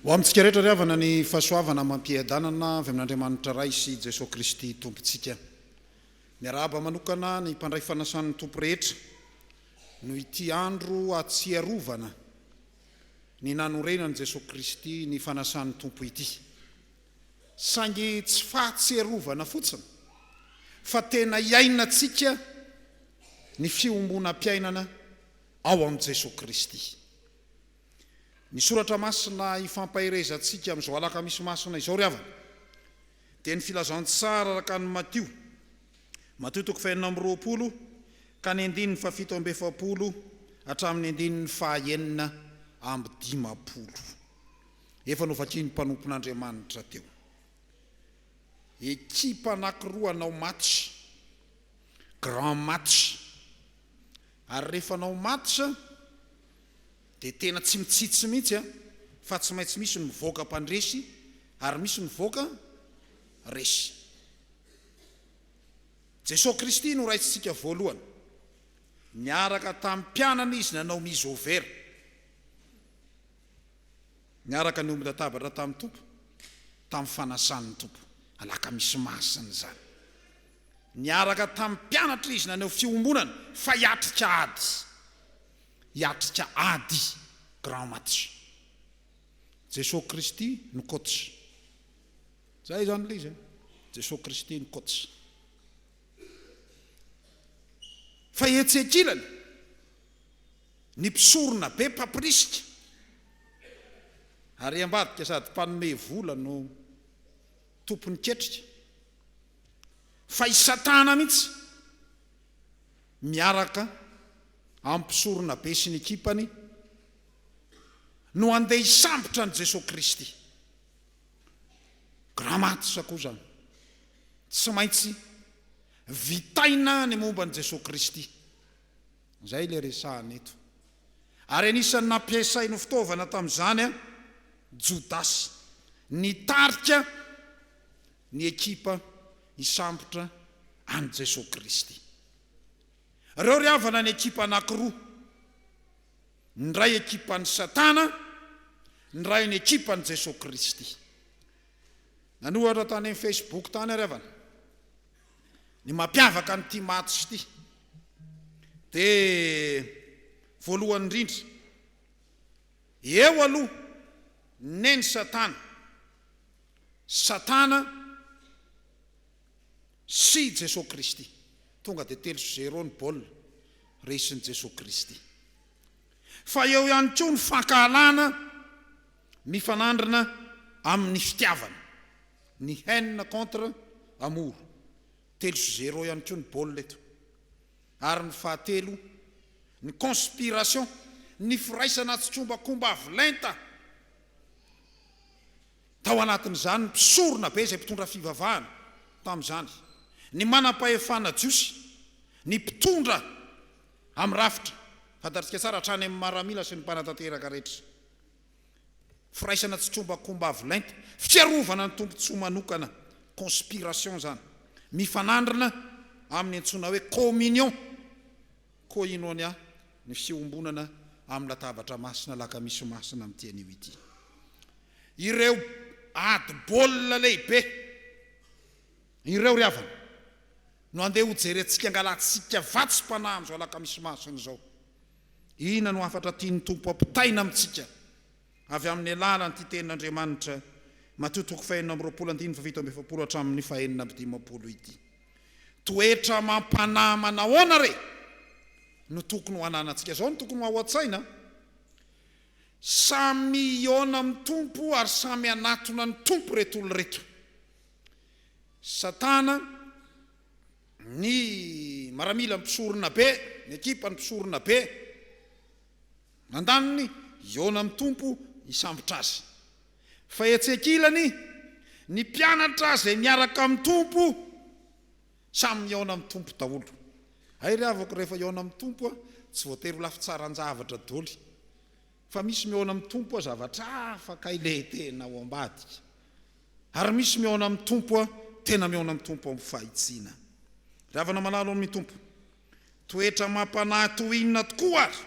Ho amintsika rehetra ry havana ny fahasoavana mampiadanana avy amin'Andriamanitra ray sy Jesosy Kristy tompontsika. Miarahaba manokana ny mpandray fanasan'ny tompo rehetra no ity andro atsiarovana ny nanorenan'i Jesosy Kristy ny fanasan'ny tompo ity. Saingy tsy fahatsiarovana fotsiny fa tena iainantsika ny fiombonam-piainana ao amin'i Jesosy Kristy. Ny soratra masina ifampahirezantsika amin'izao Alakamisy masina izao ry havana dia ny filazantsara araka ny Matio toko 4:20 ka ny 7:70 hatramin'ny 9:50. Efa novakiany mpanompon'Andriamanitra teo. Ekipa anankiroa anao match, grand match. Ary rehefa anao match dia tena tsy mitsitsy mihitsy fa tsy maintsy misy ny mivoaka mpandresy ary misy ny mivoaka resy. Jesosy Kristy no raisitsika voalohany. Niaraka tamin'ny mpianana izy nanao mise au vert. Niaraka ny omby-databatra tamin'ny tompo, tamin'ny fanasan'ny tompo. Alakamisy masina zany. Niaraka tamin'ny mpianatra izy nanao fiombonana fa hiatrika ady grand match. Jesosy Kristy no coach. Zay zany le izy. Jesosy Kristy no coach. Fa etsekilana ny mpisorona be mpaprisika ary ambadika sady mpanome vola no tompony ketrika. Fa i Satana mihitsy miaraka amin'ny mpisorona be sy ny ekipany no andeha hisambotra ny Jesosy Kristy. Gramatsa koa zany. Tsy maintsy vitaina ny momba ny Jesosy Kristy. Zay le resahana eto. Ary anisan'ny nampiasainy fitaovana tamin'izany Jodasy nitarika ny ekipa hisambotra any Jesosy Kristy. Reo ry havana ny ekipa anankiroa. Ny ray ekipan'ny Satana, ny ray ny ekipan'ny Jesosy Kristy. Nanohatra tany amin'ny Facebook tany ry havana. Ny mampiavaka n'ity match ity dia voalohany indrindra eo aloha neny Satana sy Jesosy Kristy. Tonga dia 3-0 ny baolina resin'i Jesosy Kristy. Fa eo ihany koa ny fankahalana mifanandrina amin'ny fitiavana, ny haine contre amour. 3-0 ihany koa ny baolina eto. Ary ny fahatelo ny conspiration, ny firaisana tsotrombakomba avolenta tao anatin'izany ny mpisorona be izay mpitondra fivavahana tamin'izany, ny manam-pahefana jiosy, ny mpitondra amin'ny rafitra, fantatrika tsara hatrany amin'ny maramila sy ny mpanatanteraka rehetra. Firaisana tsotrombakomba avolenta, fiarovana ny tompontsoa manokana, conspiration zany, mifanandrina amin'ny antsoina hoe communion, koinonia, ny fiombonana amin'ny latabatra masina, Alakamisy masina amin'ity anio ity. Ireo ady baolina lehibe, ireo ry havana no andeha ho jerentsika angalatsika vatsim-panahy amin'izao Alakamisy masina izao. Ina no afatra tiany tompo ampitaina amintsika avy amin'ny alalan'ity tenin'Andriamanitra Matio toko 4:20 hatramin'ny 9:50 ity. Toetra mampanahy manahoana re no tokony ho ananantsika. Zao no tokony ho ao an-tsaina. Samy iona amin'ny tompo ary samy anatona ny tompo reto olo reto. Satana ny maramila mpisorona be, ny ekipa ny mpisorona be, mandaniny iona amin'ny tompo hisambotra azy. Fa etsekilany ny mpianatra izay niaraka amin'ny tompo samy iona amin'ny tompo daholo. Hay ry havako rehefa iona amin'ny tompo tsy voatery ho lafitsaran-javatra daholy, fa misy miona amin'ny tompo zavatra afaka ile tena ao ambadika, ary misy miona amin'ny tompo tena miona amin'ny tompo amin'ny fahitsiana. Ravana malalo amin'ny tompo, toetra mampanahy tohinona tokoa ary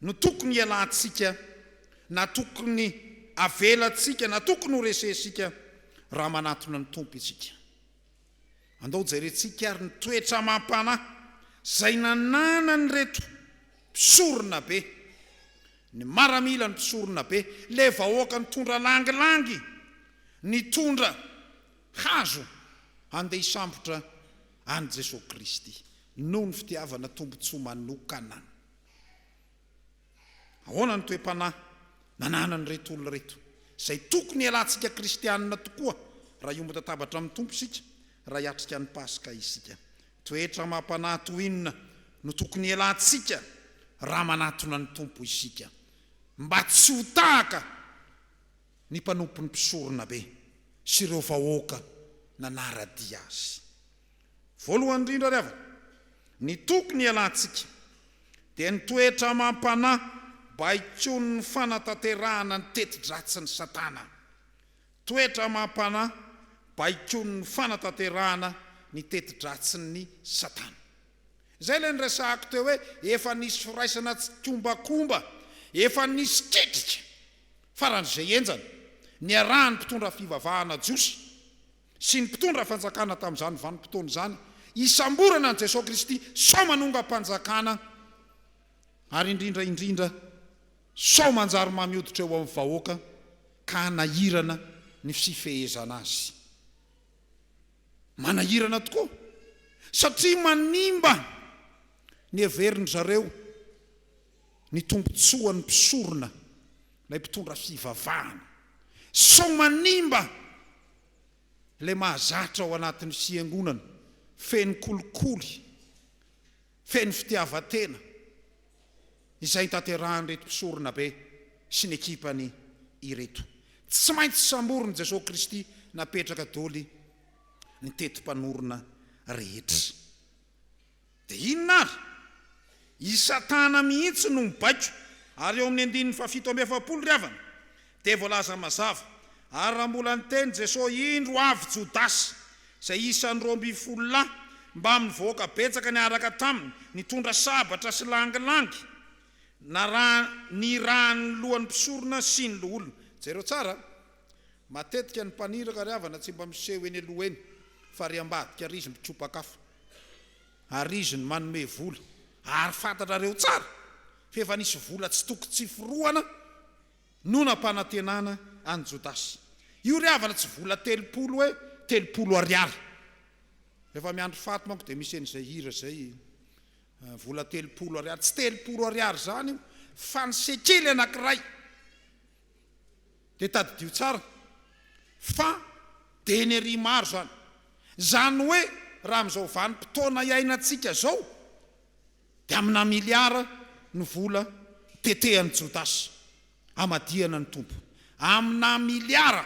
no tokony ialantsika na tokony avelatsika na tokony ho resesika raha manatona ny tompo isika. Andao jerentsika ary ny toetra mampanahy zay nanana ny reto mpisorona be, ny maramila ny mpisorona be, le vahoaka nitondra langilangy, nitondra hazo andeha isambotra any Jesosy Kristy noho ny fitiavana tombontsoa manokana. Ahoana ny toe-panahy nanana ny reto olona reto zay tokony alantsika kristianina tokoa raha io mitatabatra amin'ny tompo isika, raha hiatrika ny Paska isika. Toetra mampanahy toy inona no tokony alantsika raha manatona ny tompo isika, mba tsy ho tahaka ny mpanompo ny mpisorona be sy ireo vahoaka nanaradia azy. Voalohany indrindra ry havana, ny tokony alantsika dia ny toetra mampanahy baikony ny fanatanterahana ny teti-dratsy ny Satana. Toetra mampanahy baikony ny fanatanterahana ny teti-dratsy ny Satana. Zay le niresahako teo hoe efa nisy firaisana tsy kombakomba, efa nisy ketrika faran'izay enjana ny arahany mpitondra fivavahana jiosy sy ny mpitondra fanjakana tamin'izany vanim-potoana izany isamborana ny Jesosy Kristy sao manonga mpanjakana ary indrindra sao manjary mamioditra eo amin'ny vahoaka ka hanahirana ny fifehezana azy. Manahirana tokoa satria manimba ny heveriny zareo ny tombontsoa ny mpisorona lay mpitondra fivavahana, sao manimba le mahazatra ao anatin'ny fiangonana feny kolikoly, feny fitiavatena izay tanterahany reto mpisorona be sy ny ekipany ireto. Tsy maintsy samboriny Jesosy Kristy napetraka doly ny tetim-panorona rehetra. Dia inona ary? I Satana mihitsy no mibaiko. Ary eo amin'ny 7:70 ry havana dia voalaza mazava, ary raha mbola niteny Jesosy indro avy Jodasy zay isan'ny 12 mba amin'ny vahoaka betsaka ny araka taminy nitondra sabatra sy langilangy ny rahan'ny lohan'ny mpisorona sy ny loholona. Jereo tsara, matetika ny mpaniraka ry havana tsy mba miseho eny aloha eny fa ry ambadika ry izy mitropakafa, ary izy ny manome vola, ary fantatrareo tsara fa efa nisy vola tsy tokony tsy forohana no nampanantenana any Jodasy. Io ry havana tsy vola 30 hoe 30 ariary. Efa miandro faty manko dia misy en'izay hira zay vola 30 ariary. Tsy 30 ariary zany io fa ny sekely anankiray. Dia tadidio tsara fa denery maro zany. Zany hoe raha amin'izao vanim-potoana iainantsika zao dia amina miliara ny vola tetehany Jodasy amadiana ny tompo. Amina miliara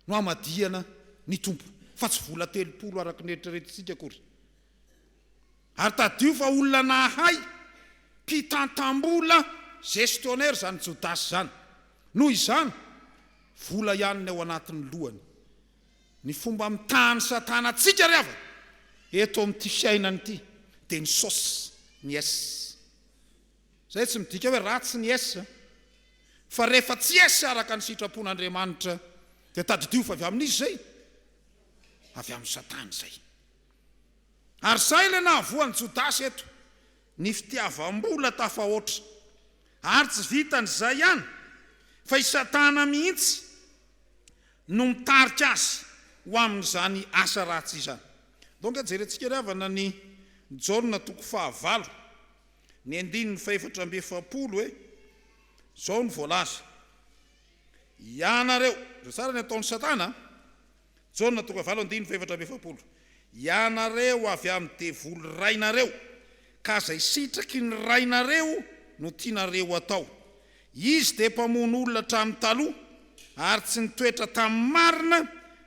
no amadiana ny tompo, fa tsy vola 30 araky ny eritreretintsika akory. Ary tadio fa olona nahay mpitantam-bola gestionnaire zany Jodasy zany. Noho izany vola ihany ny ao anatin'ny lohany. Ny fomba mitahany Satana tsika ry havana eto amin'ity fiainany ity dia ny saosy ny S. Zay tsy midika hoe ratsy ny S, fa rehefa tsy S araka ny sitrapon'Andriamanitra dia tadidio fa avy amin'izy zay, avy amin'ny Satana zay. Ary zay le nahavoan'ny Jodasy eto, ny fitiavam-bola tafahoatra. Ary tsy vitan'izay ihany fa i Satana mihitsy no mitarika azy ho amin'izany asa ratsy izany. Donc jerentsika ry havana ny Jaona 9 ny 4:70 hoe zao ny voalaza. Ianareo, zao tsara ny ataon'ny Satana, Jaona 9:470. Ianareo avy amin'ny devoly rainareo, ka zay sitraky ny rainareo no tianareo atao. Izy dia mpamono olona hatramin'ny taloha ary tsy nitoetra tamin'ny marina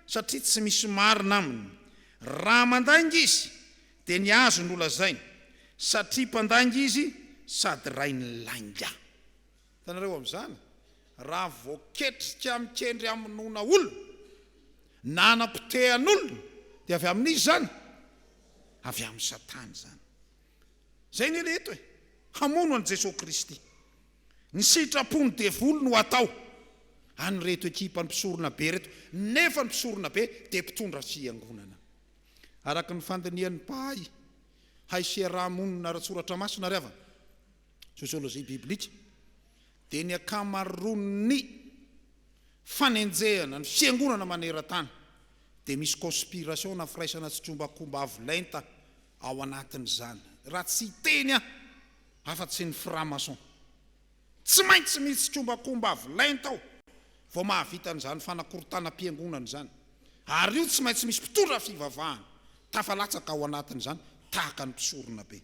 satria tsy misy marina aminy. Raha mandainga izy dia ny azo no lazainy satria mpandainga izy sady rainy lainga. Tanareo amin'izany, raha voaketrika mikendry aminona olona na anapitehan'olona dia avy amin'izy zany, avy amin'ny Satana zany. Zay ny leto e, hamono an' Jesosy Kristy. Ny sitrapony devoly no atao any reto ekipa ny mpisorona be reto nefa ny mpisorona be dia mpitondra fiangonana araka ny fandinian'ny pahay haisiaramonina ratsoratra masina ry avana sosiolojia biblika dia ny akamaroany fanenjehana ny fiangonana maneran-tany dia misy conspiration na firaisana tsy trombakomba avolenta ao anatin'izany raha tsy teny afa-tsy ny framason tsy maintsy misy trombakomba avolenta ao vao mahavitan'izany fanakorotana mpiangonana zany ary io tsy maintsy misy mpitondra fivavahana tafalatsaka ao anatin'izany tahaka ny mpisorona be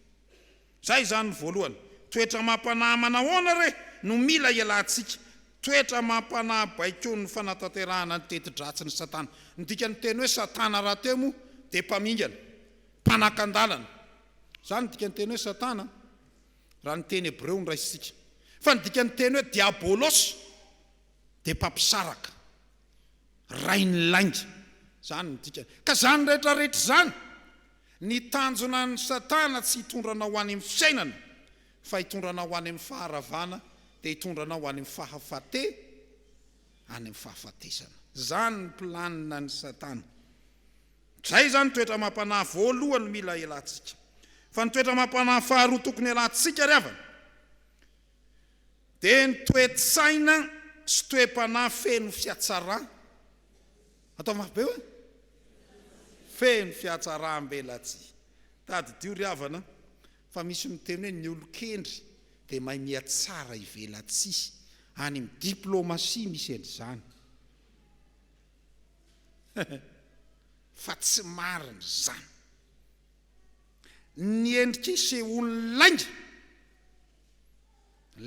zay zany voalohany toetra mampanahy manahoana re no mila ialantsika toetra mampanahy baiko ny fanatanterahana ny teti-dratsy ny satana midika ny teny hoe satana raha temo dia mpamingana mpanakandalana zany dika ny teny hoe satana raha ny teny hebreo ny raisitsika fa nydika ny teny hoe diabolosy dia mpampisaraka ray ny lainga zany nydika ka zany rehetrarehetra zany ny tanjona ny satana tsy hitondrana ho any amin'ny fiainana fa hitondrana ho any amin'ny faharavana dia hitondrana ho any amin'ny fahafate any amin'ny fahafatesana zany ny planina ny satana zay zany toetra mampanahy voalohany mila ialantsika fa ny toetra mampanahy faharoa tokony ialantsika ry avana dia ny toe-tsaina sy toe-panahy feno fiatsara atao mafibe hoe feno fiatsara ambelatsy tadidio ry avana fa misy miteny hoe ny olo-kendry dia mahay miatsara ivelatsy any amin'ny diplomasia misy an'izany fa tsy marina zany ny endrika isehoany lainga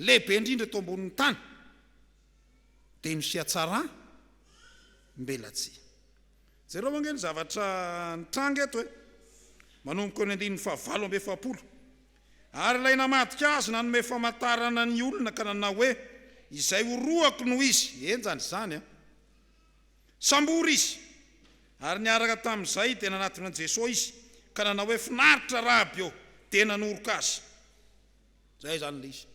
lehibe indrindra eto ambonin'ny tany dia misy atsara mbelatsy zareo mangeny zavatra nitranga eto hoe manomboka ny andininy fahavalo amby efapolo ary ilay namadika azy nanome famantarana ny olona ka nanao hoe izay horoako no izy enjany zany sambory izy ary niaraka tamin'izay dia nanatona Jesosy izy ka nanao hoe finaritra rahaby eo dia nanoroka azy zay zany le izy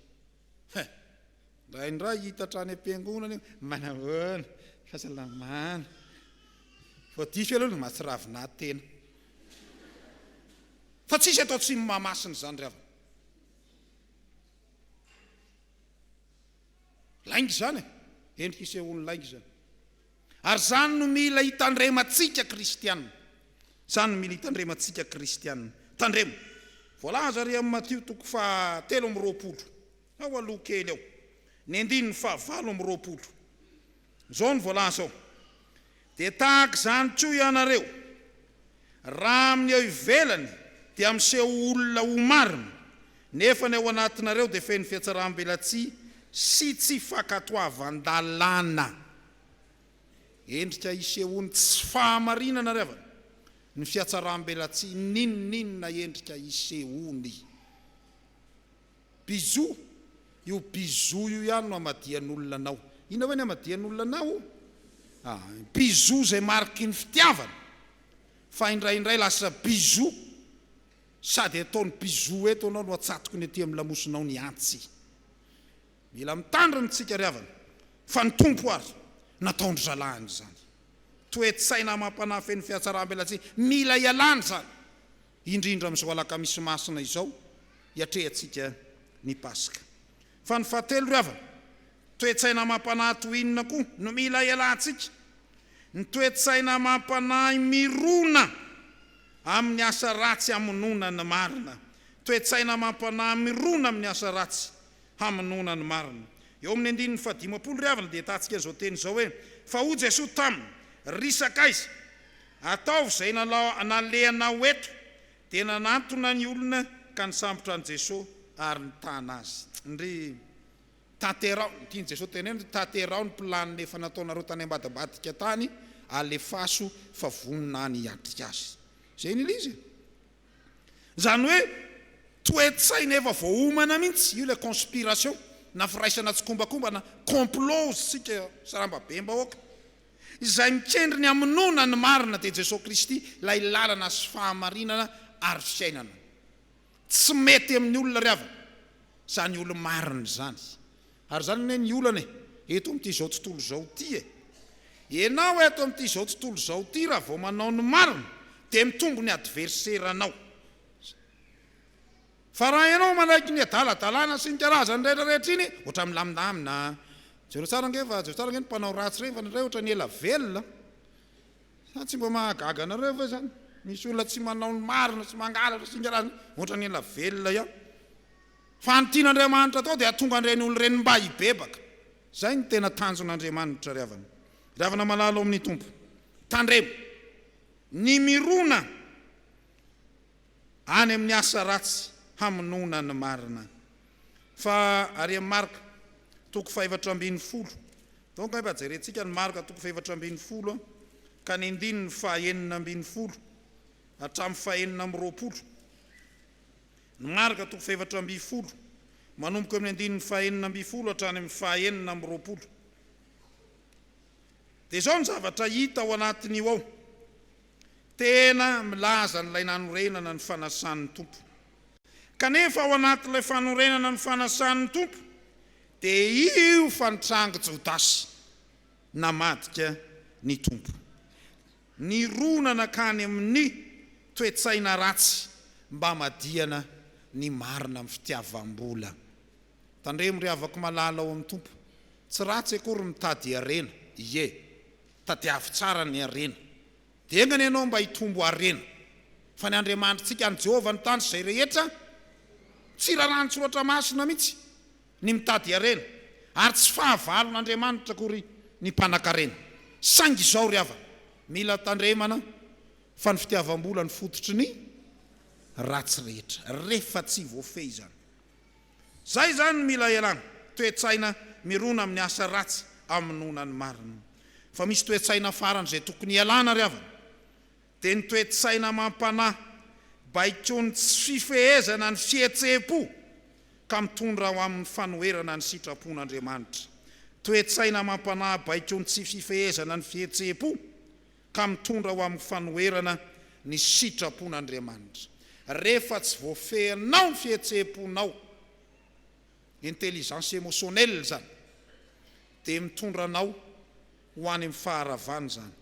raindray hitatrany am-piangonana manahoana fahasalamana voadify aloha mahatsiravina tena fa tsisy atao Atsimon'Imahamasina zany ry avana laingy zany endrika isehoany laingy zany ary zany no mila hitandrematsika kristianina zany no mila hitandrematsika kristianina tandremo voalaza ry amin'ny Matio toko fa 3:20 ao aloha kely ao ny andininy fa 8:20 zao ny voalaza ao dia tahaka zany tsoa ianareo raha amin'ny eo ivelany dia miseho olona ho marina nefa ny ao anatinareo dia feno fiatsarambelatsy sy tsy fakatoavan-dalàna endrika isehony tsy fahamarinana ry avana ny fiatsarambelatsy ninoninona endrika isehony bizo io bizo io ihany no amadian'olona anao ina hoe ny amadian'olona anao bizo zay mariky ny fitiavana fa indraindray lasa bizo sady ataony bizo eto anao no atsatoko ny aty amin'ny lamosinao ny antsy mila mitandrina tsika ry avana fa ny tompo ary nataondry zalahany zany toe-tsaina mampanahy feno fiatsarambelatsy mila ialany zany indrindra amin'izao Alakamisy masina izao hiatrehantsika ny Pasika fa ny fahatelo ry avana toe-tsaina mampanahy tohinona koa no mila ialantsika ny toe-tsaina mampanahy mirona amin'ny asa ratsy hamonona ny marina toe-tsaina mampanahy mirona amin'ny asa ratsy hamonona ny marina eo amin'ny andininy fa 15 ry avana dia tatsika an'izao teny izao hoe fa ho Jesosy taminy risaka izy ataovy zay nalehanao eto dia nanantona ny olona ka nisambotra an' Jesosy ary nitana azy ndry tanterao tiany Jesosy teny tanterao ny planiny efa nataonareo tany ambadabadika tany alefaso fa vonina ny hiatrika azy zay ny izy zany hoe toe-tsaina efa voahomana mihitsy io le conspiration na firaisana tsy kombakomba na complot sika sarambabembaoka izay mikendry ny amonona ny marina dia Jesosy Kristy lay lalana sy fahamarinana ary fiainana tsy mety amin'ny olona ry avana zany olo marina zany ary zany ny olana eto amin'ity zao tontolo zao ty ianao eto amin'ity zao tontolo zao ty raha vao manao ny marina dia mitombo ny adverseranao fa raha ianao manaiky ny adaladalana sy ny karazany rehetrarehetra iny ohatra milamindamina jero tsara nge mpanao ratsy reny fa nandray ohatra ny ela velona sa tsy mba mahagaga anareo fa zany misy olona tsy manao ny marina sy mangalatra sy ny karazany ohatra ny ela velona ihany fa ny tian'Andriamanitra atao dia atonga an'ireny olo reny mba hibebaka zay ny tena tanjon'Andriamanitra ravana malalo amin'ny tompo tandremo ny mirona any amin'ny asa ratsy hamonona ny marina fa ary amin'ny marika toko 7:10 donc efa jerentsika ny marika toko 7:10 ka ny andininy 9:20 hatramin'ny 9:20 ny marika toko 7:10 manomboka amin'ny andininy 9:20 hatrany amin'ny 9:20 dia izao ny zavatra hita ao anatin'io ao tena milaza n'ilay nanorenana ny fanasan'ny tompo kanefa ao anatin'ilay fanorenana ny fanasan'ny tompo dia io fanitrango Jodasy namadika ny tompo ny ronana kany amin'ny toetsaina ratsy mba madiana ny marina amin'ny fitiavam-bola tandremo ry avako malala ao amin'ny tompo tsy ratsy akory mitady arena tadiavy tsara ny arena dia engany ianao mba hitombo arena fa ny Andriamanitsika ny Jehovah ny tandro izay rehetra tsy raha soratra masina mihitsy ny mitady arena ary tsy fahavalon'Andriamanitra akory ny mpanan-karena saingy izao ry avana mila tandremana fa ny fitiavam-bola ny fototry ny ratsy rehetra rehefa tsy voafehy izany zay zany mila ialana toetsaina mirona amin'ny asa ratsy aminona ny marina fa misy toetsaina farany izay tokony ialana ry avana dia ny toetsaina mampanahy baikony tsy fifehezana ny fihetsepo ka mitondra ho amin'ny fanoherana ny sitrapon'Andriamanitra toetsaina mampanahy baikony tsy fifehezana ny fihetsepo ka mitondra ho amin'ny fanoherana ny sitrapon'Andriamanitra rehefa tsy voafehinao ny fihetseponao intelligence émotionnelle zany dia mitondranao ho any amin'ny faharavany zany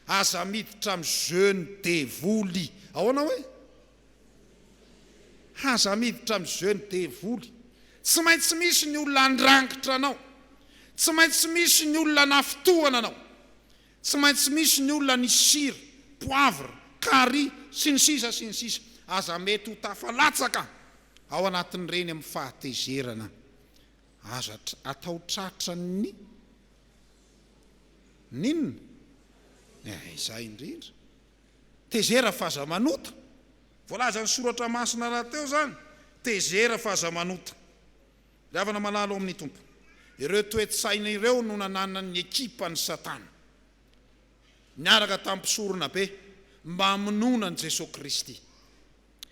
aza miditra amin'ny jeune dévouly ahoana hoe aza miditra amin'ny jeune dévouly tsy maintsy misy ny olona andrangitra anao tsy maintsy misy ny olona nafitohana anao tsy maintsy misy ny olona ny sira poivre carry sy ny sisa aza mety ho tafalatsaka ao anatin'ireny amin'ny fahatezerana aza atao tratra ny ninona izay indrindra tezera faza manota voalaza ny soratra masina raha teo zany tezera faza manota ry havana malalo amin'ny tompo ireo toetsaina ireo no nanana ny ekipa ny Satana niaraka tampisorona be mba hamonona ny Jesosy Kristy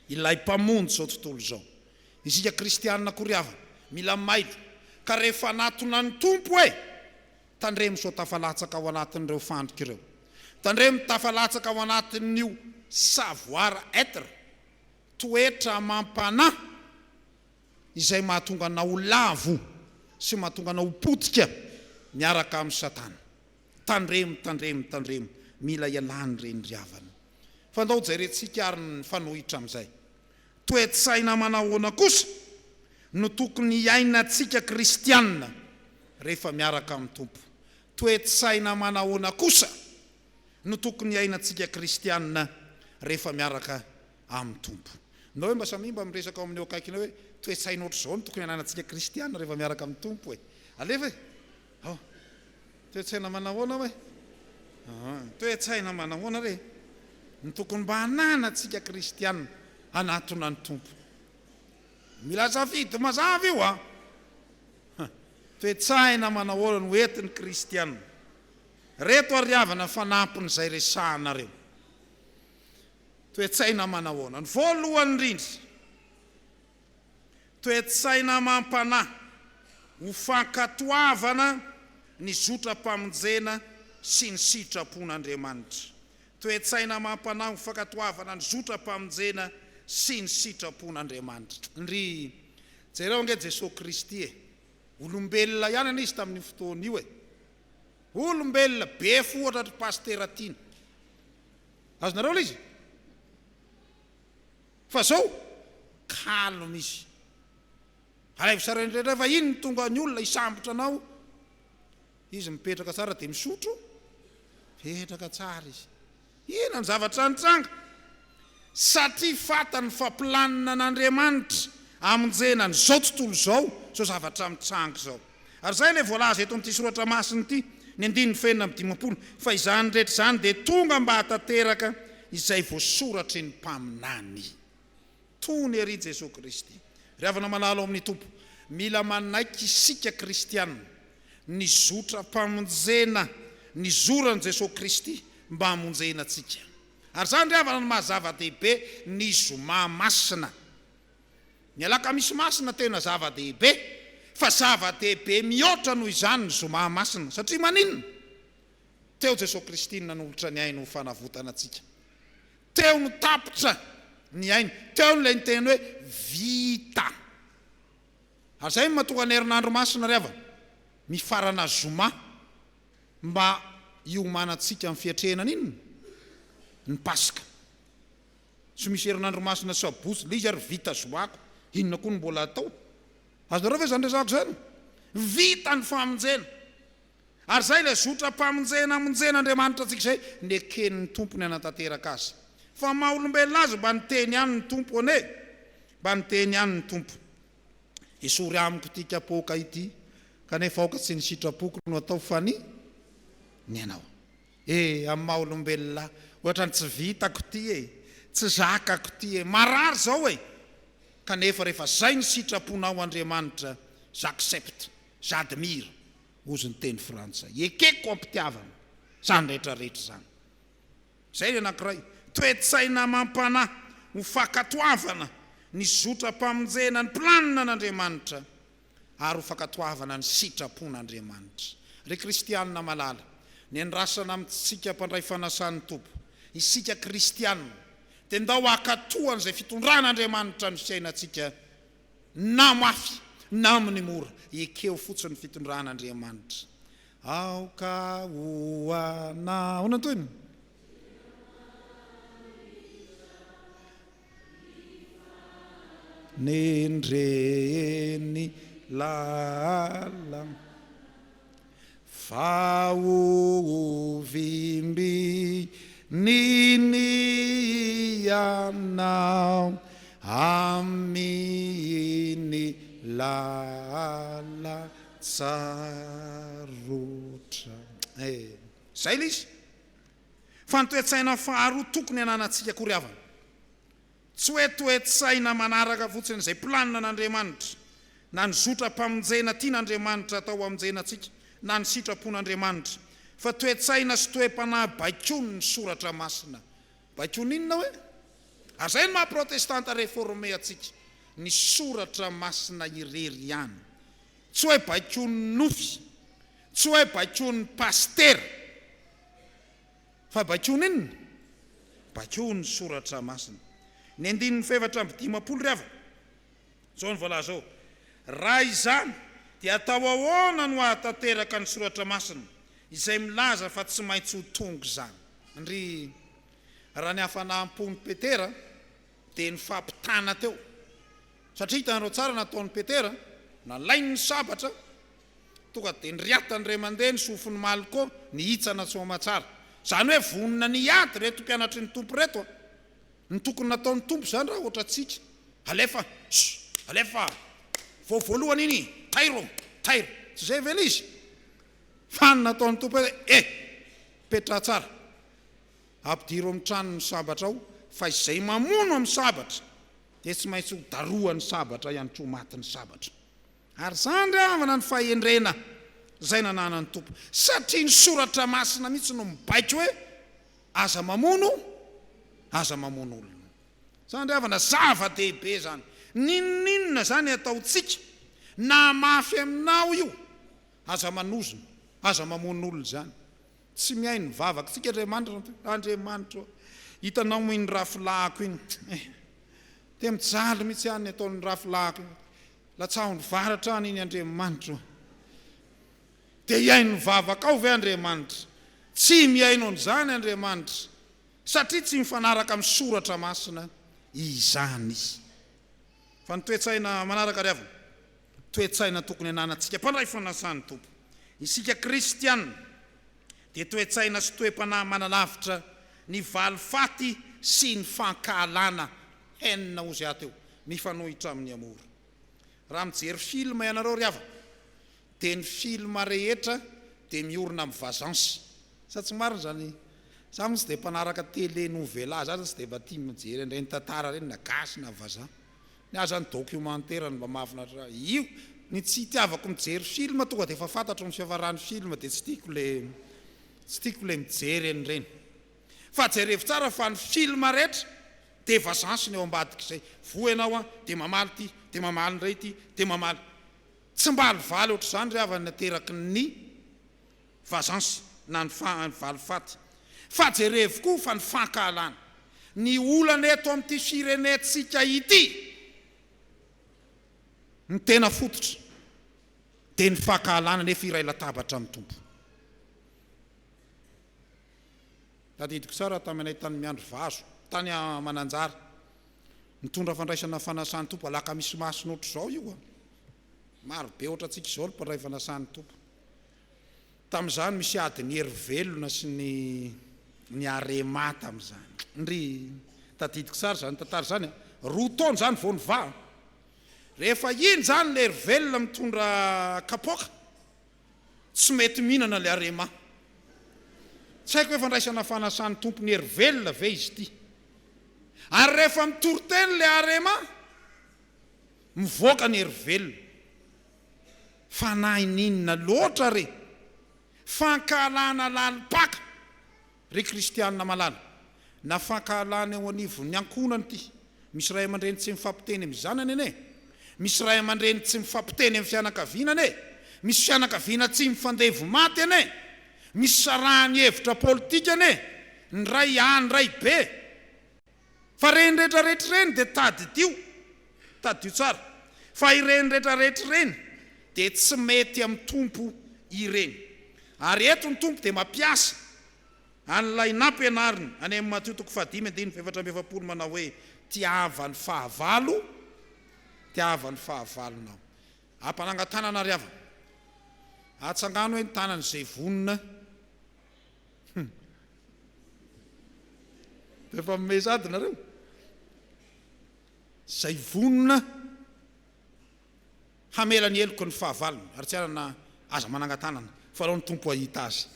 ilay mpamonjy zao tontolo zao isika kristianina kory havana mila mailo ka rehefa natona ny tompo tandremo so tafalatsaka ao anatin'ireo fandrika ireo tandremo tafalatsaka ao anatin'io savoir être toetra mampanahy izay mahatonga anao lavo sy mahatonga anao potika miaraka amin'ny Satana tandremo mila ialany reny ry havana fa ndao jerentsika ary ny fanohitra amin'izay toetsaina manahoana kosa no tokony iainantsika kristianina rehefa miaraka amin'ny tompo toetsaina manahoana kosa no tokony iainantsika kristianina rehefa miaraka amin'ny tompo nao hoe mba samimba miresaka ao amin'ny akaikina hoe toetsaina ohatr' izao no tokony iainantsika kristianina rehefa miaraka amin'ny tompo alefa toetsaina manahoana hoe toetsaina manahoana re ny tokony mba hananantsika kristianina anatona ny tompo mila safidy mazava io toetsaina manahoana no entin'ny kristianina reto ary havana fanampin'izay resahanareo toetsaina manahoana ny voalohany indrindra toetsaina mampanahy ho fankatoavana ny zotra-pamonjena sy ny sitrapon'Andriamanitra toetsaina mampanahy ho fankatoavana ny zotra-pamonjena sy ny sitrapon'Andriamanitra ndry jereo nge Jesosy Kristy olombelona ihany izy tamin'ny fotoana io olombelona be fohatra pastera tiana azonareo la izy fa zao kalma izy alaivysarendrendra fa iny tonga ny olona isambotra anao izy mipetraka tsara dia misotro petraka tsara izy ina ny zavatra nitranga satria fatany fampilanina n'Andriamanitra amonjena ny zao tontolo zao zavatra mitranga zao ary zay le voalaza eto amin'ity soratra masina ity ny 9:50 fa izany rehetra izany dia tonga mba hatateraka izay voasoratra ny mpaminany tony ery Jesosy Kristy ry havana malalo amin'ny tompo mila manaiky isika kristianina ny zotra mpamonjena ny zoran'i Jesosy Kristy mba hamonjena antsika ary zany ry havana ny mahazava-dehibe ny zoma masina ny Alakamisy masina tena zava-dehibe fa zava-dehibe mihoatra noho izany ny zoma masina satria maninona teo Jesosy Kristy nanolotra ny ainy ho fanavotana antsika teo ny tapitra ny ainy teo nilay nyteny hoe vita ary zay mahatonga ny herinandro masina ry havana mifarana zoma mba iomanantsika amin'ny fiatrehanana inona ny Paska tsy misy herinandro masina sabotsy le izy ary vita zoako inona koa ny mbola atao azonareo ve zany resako zany vita ny famonjena ary zay le zotra mpamonjena amonjena Andriamanitra antsika zay ny eken'ny tompony anatanteraka azy fa maha olombelona azy mba niteny ihany ny tompo ane mba niteny ihany ny tompo isory amiko ity kapoka ity kanefa aoka tsy ny sitrapoko no atao fany ny anao amin'ny maha olombelona ohatra ny tsy vitako ity tsy zakako ity marary zao kanefa rehefa zay ny sitraponao Andriamanitra j'accepte j'admire ozy ny teny frantsay ekeko ampitiavana zany rehetrarehetra zany zay ny anankiray toetsaina mampanahy ho fakatoavana ny zotra mpamonjena ny planina n'Andriamanitra ary ho fakatoavana ny sitrapon'Andriamanitra ry kristianina malala ny andrasana amintsika mpandray fanasan'ny tompo isika kristianina dia ndao akatohany izay fitondran'Andriamanitra ny fiainantsika na mafy na amin'ny mora ekeo fotsiny fitondran'Andriamanitra aoka hoana onantoiny nendreny lala fa ovimby nini anao aminy lala tsarotra zay le izy fa nytoetsaina faharoa tokony ananantsika kory havana tsy hoe toetsaina manaraka fotsiny izay planina n'Andriamanitra na ny zotra mpamonjena tian'Andriamanitra atao amonjena antsika na ny sitrapon'Andriamanitra fa toetsaina sy toe-panahy baikony ny soratra masina baikony inona hoe ary zay ny maha protestanta réformé atsika ny soratra masina irery ihany tsy hoe baikony nofy tsy hoe baikony pastera fa baikony inona baikony soratra masina ny 9:50 ry havana zao ny voalaza zao raha izany dia atao ahoana no ahatateraka ny soratra masina izay milaza fa tsy maintsy ho tonga zany ndry raha ny hafanam-pony Petera dia ny fampitana teo satria hitanareo tsara nataon'ny Petera nalainy ny sabatra tonga dia nyriatany ray mandeha ny sofiny maliko ny hitsana tsomatsara zany hoe vonina ny ady reto mpianatry ny tompo reto ny tokony nataon'ny tompo zany raha ohatra tsika alefa voalohany iny tairo tsy zay vela izy fa nataon'ny tompo petra tsara ampidiro amin'ny tranony sabatra ao fa izay mamono amin'ny sabatra dia tsy maintsy ho daroany sabatra ihany tro matin'ny sabatra ary zany ry havana ny fahendrena zay nananany tompo satria ny soratra masina mihitsy no mibaiko hoe aza mamono olona zany ry havana zava-dehibe zany ninninona zany ataotsika na mafy aminao io aza manozona aza mamono olona zany tsy mihay ny vavaka tsika Andriamanitra hitanao iny rafilahako iny dia mijaly mihitsy ihany ataon'ny rafilahako latsahony varatra any iny Andriamanitra dia iainy vavaka ao ve Andriamanitra tsy miaino an'izany Andriamanitra satria tsy mifanaraka amin'ny soratra masina izany izy fa ny toetsaina manaraka ry havana toetsaina tokony ananantsika mpandray fanasany tompo isika kristianina dia toetsaina sy toe-panahy manalavitra ny valifaty sy ny fankahalana henina ozy ateo mifanohitra amin'ny amora raha mijery filma ianareo ry havana dia ny filma rehetra dia miorina amin'ny vazansy sa tsy marina zany za moa tsy dia mpanaraka télé novela za tsy dia mba tia mijery an'ireny tantara reny na gasy na vazaha ny aza ny documentaire ny mba mahafinaritra io ny tsy itiavako mijery filma tonga dia efa fantatro ny fiavaran'ny filma dia tsy tiako le mijery an'ireny fa jerevo tsara fa ny filma rehetra dia vazansy ny eo ambadika izay vo ianao a dia mamaly ty dia mamaly ndray ty dia mamaly tsy mbalivaly ohatr' izany ry havany nateraky ny vazansy na ny valifaty fa jerevo koa fa ny fankahalana ny olana eto amin'ity firenetsika ity ny tena fototra dia ny fankahalana nefa iray latabatra amin'ny tompo tadidiko tsara taminay tany miandro vazo tany Mananjara nitondra fandraisana fanasany tompo Alakamisy masina ohatr' izao io a maro be ohatra antsika izao mpandray fanasany tompo tamin'izany misy adiny hery velona sy ny arema tamin'izany ndry tadidiko tsara zany tantara zany roa taona zany vao niva rehefa iny zany le hery velona mitondra kapoka tsy mety mihinana le arema tsy haiko hoe fandraisana fanasany tompo ny hery velona ve izy ity ary rehefa mitoriteny le arema mivoaka ny hery velona fanahininina loatra re fankahalana lalipaka ry kristianina malala na fankahalana eo anivon'ny ankonany ity misy ray aman-dreny tsy mifampiteny amin'ny zanany ane misy ray aman-dreny tsy mifampiteny amin'ny fianakaviana ane misy fianakaviana tsy mifandevo maty ane misy sarahany hevitra politika ane ny ray any ray be fa reny rehetrarehetra reny dia tadio tsara fa ireny rehetrarehetra reny dia tsy mety amin'ny tompo ireny ary eto ny tompo dia mampiasa an'ilay nampianariny any amin'ny Mateo 5:7-8 manao hoe tiava ny fahavalo nao ampanangatanana ry havana atsangano hoe ny tanany izay vonina efa mimezady nareo zay vonina hamela ny eloko ny fahavalony ary tsy anana aza manangatanana fa alao ny tompo ahita azy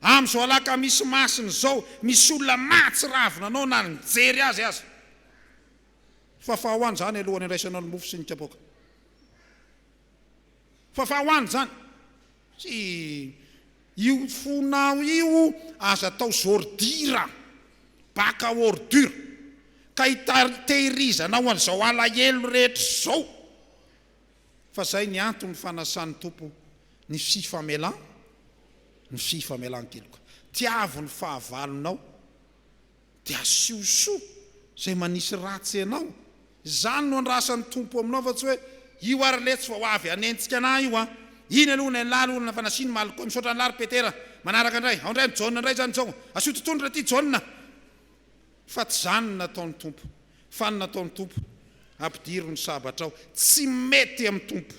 amin'izao Alakamisy masina zao misy olona matsy ravina anao na nijery azy fa fahahoany zany alohany andraisana ny mofo sy ny kapoka fa fahahoany zany sy io fonao io aza atao zordira baka ordure ka hitehirizanao an'izao alahelo rehetra zao fa zay ny antony fanasany tompo ny fifamelan-keloka tiavo ny fahavalonao dia asioso zay manisy ratsy ianao zany no andrasan'ny tompo aminao fa tsy hoe io ary letsy fa ho avy anentsika anahy io a iny aloha ny lala olona fanasiny maliko misaotra ny lary petera manaraka indray ao indray mijaona indray zany zao asio totondra ty jaona fa tsy zany nataon'ny tompo fa ny nataon'ny tompo ampidiro ny sabatra ao tsy mety amin'ny tompo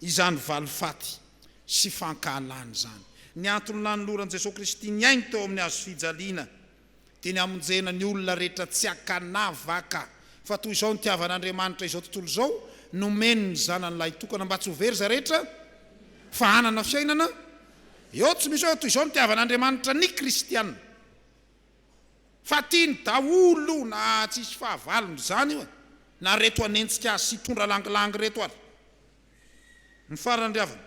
izany valifaty sy fankahalany zany ny antony nanoloran'i Jesosy Kristy ny ainy teo amin'ny azo fijaliana dia ny amonjena ny olona rehetra tsy akanavaka fa toy izao ny tiavan'Andriamanitra izao tontolo izao nomeny ny zanan'ilay tokana mba tsy ho very za rehetra fa hanana fiainana eo tsy misy hoe toy izao ny tiavan'Andriamanitra ny kristianina fa tiany daholo na tsisy fahavalony zany io na reto anentsika azy sy tondra langilangy reto ary ny farany ry havana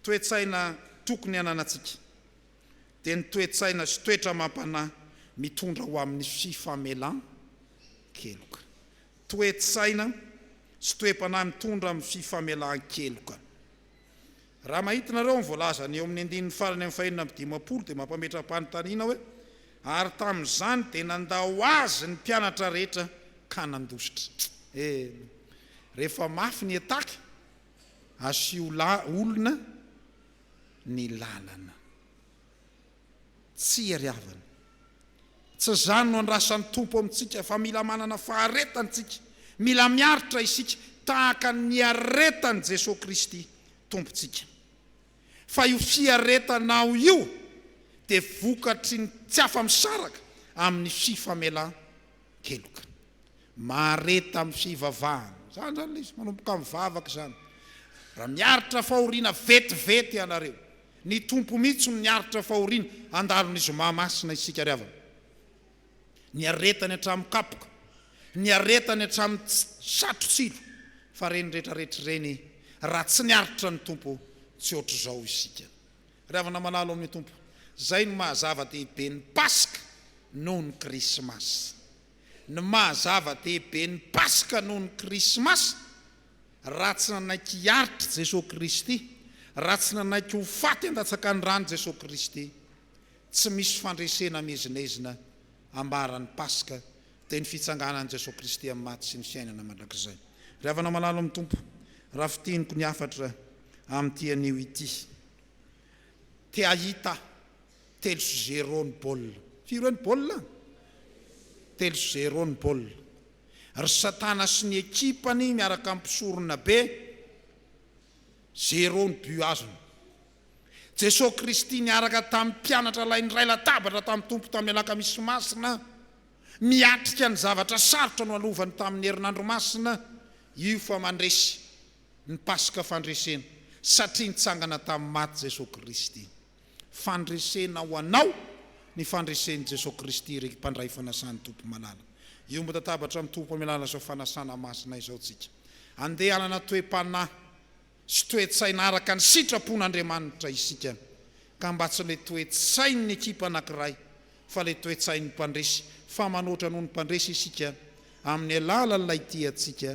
toetsaina tokony ananantsika dia ny toetsaina sy toetra mampanahy mitondra ho amin'ny fifamelan-keloka toetsaina sy toe-panahy mitondra amin'ny fifamelan-keloka raha mahitinareo ny voalaza ny eo amin'ny andininy farany amin'ny fahenina amin'ny 50 dia mampametram-panontaniana hoe ary tamin'izany dia nandao azy ny mpianatra rehetra ka nandositra rehefa mafy ny ataka asio olona ny lalana tsy ariavana tsy zany no andrasan'ny tompo amintsika fa mila manana faharetantsika mila miaritra isika tahaka ny aretany Jesosy Kristy tompontsika fa io fiaretanao io dia vokatry ny tsy afa-misaraka amin'ny fifamela-keloka mareta amin'ny fivavahana zany zany izy manomboka mivavaka zany raha miaritra fahoriana vetivety ianareo ny tompo mihitsy no miaritra fahoriana andalon'izy mahamasina isika riavana ny aretany hatramin'ny kapoka ny aretany hatramin'ny satrotsilo fa reny rehetrarehetra reny raha tsy niaritra ny tompo tsy ohatr' izao isika riavana malalo amin'ny tompo zay no mahazava-dehibe ny paska noho ny krismasy ny mahazava-dehibe ny paska noho ny krismasy raha tsy nanaiky hiaritra Jesosy Kristy raha tsy nanaiky ho faty andatsaka ny rano Jesosy Kristy tsy misy fandresena mezinezina ambaran'ny paska dia ny fitsanganan'i Jesosy Kristy amin'ny maty sy ny fiainana mandrakizay riavana malalo amin'ny tompo raha fitiniko ny afatra amin'ity anio ity te ahita telo sy zéro ny baolina firy ny baolina telo sy zéro ny baolina ry satana sy ny ekipany miaraka ampisorona be zéro ny but azony Jesosy Kristy niaraka tamin'ny mpianatra lainy ray latabatra tamin'ny tompo tamin'ny Alakamisy masina miatrika ny zavatra sarotra no alovany tamin'ny herinandro masina io fa mandresy ny paska fandresena satria nitsangana tamin'ny maty Jesosy Kristy fandresena ho anao ny fandresen'i Jesosy Kristy reky mpandray fanasany tompo malala io mbo tatabatra amin'ny tompo milala zao fanasana masina izao tsika andehanana toe-panahy sy toe-tsaina araka ny sitrapon'Andriamanitra isika ka mba tsy le toe-tsainy ny ekipa anankiray fa le toe-tsainy mpandresy fa manoatra noho ny mpandresy isika amin'ny alalan'ilay tiatsika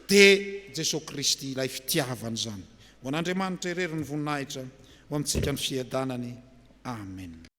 dia Jesosy Kristy ilay fitiavany zany ho an'Andriamanitra irery ny voninahitra ho amintsika ny fiadanany amen